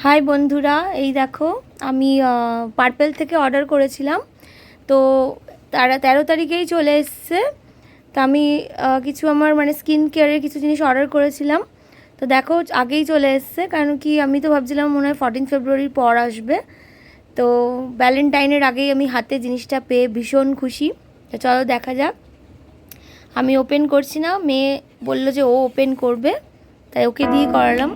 High বন্ধুরা, এই দেখো আমি পার্পেল থেকে অর্ডার করেছিলাম। তো তারা 13 তারিখেই চলে এসছে। তো আমি কিছু আমার স্কিন কেয়ারের কিছু জিনিস অর্ডার করেছিলাম। তো দেখো আগেই চলে এসছে, কারণ কি আমি তো ভাবছিলাম মনে হয় 14 ফেব্রুয়ারির পর আসবে। তো ভ্যালেন্টাইনের আগেই আমি হাতে জিনিসটা পেয়ে ভীষণ খুশি। তো চলো দেখা যাক। আমি ওপেন করছি না, মেয়ে বললো যে ও ওপেন করবে, তাই ওকে দিয়ে করালাম।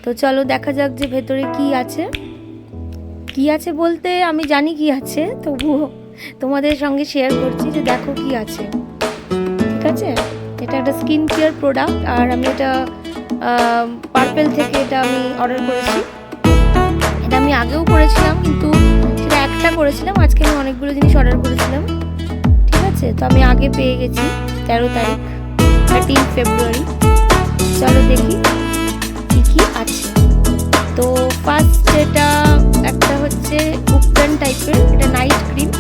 তো চলো দেখা যাক যে ভেতরে কি আছে বলতে আমি জানি কি আছে, তবুও তোমাদের সঙ্গে শেয়ার করছি যে দেখো কি আছে। ঠিক আছে, এটা একটা স্কিন কেয়ার প্রোডাক্ট, আর আমি এটা পার্পেল থেকে এটা আমি অর্ডার করেছি। এটা আমি আগেও করেছিলাম, কিন্তু সেটা একটা করেছিলাম। আজকে আমি অনেকগুলো জিনিস অর্ডার করেছিলাম। ঠিক আছে, তো আমি আগে পেয়ে গেছি 13 তারিখ 13 ফেব্রুয়ারি। চলো দেখি কি আছে। তো ফার্স্ট এটা একটা হচ্ছে উপটান টাইপের, এটা নাইট ক্রিম।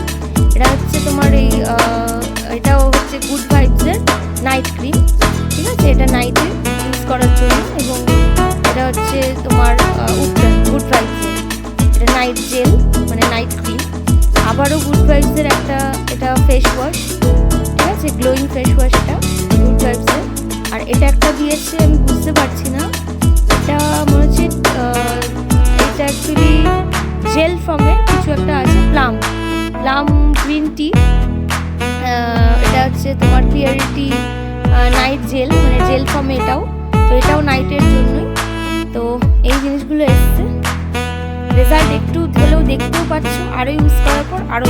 এটা হচ্ছে তোমার এটাও হচ্ছে গুড ভাইবসের নাইট ক্রিম। ঠিক আছে, এটা নাইটে ইউজ করার জন্য, এবং এটা হচ্ছে তোমার উপটান গুড ভাইবসের, এটা নাইট জেল নাইট ক্রিম। আবারও গুড ভাইবসের এটা ফেস ওয়াশ। ঠিক আছে, গ্লোয়িং ফেস ওয়াশ, এটা গুড ভাইবসের। আর এটা একটা দিয়েছে, আমি বুঝতে পারছি না, এটা মনে হচ্ছে এটা অ্যাকচুয়ালি জেল ফর্মের কিছু একটা আছে। Plum green tea. এটা হচ্ছে তোমার পিওরিটি নাইট জেল, জেল ফর্মে এটাও। তো এটাও নাইটের জন্যই। তো এই জিনিসগুলো এসছে। রেজাল্ট একটু হলেও দেখতেও পাচ্ছ, আরও ইউজ করার পর আরও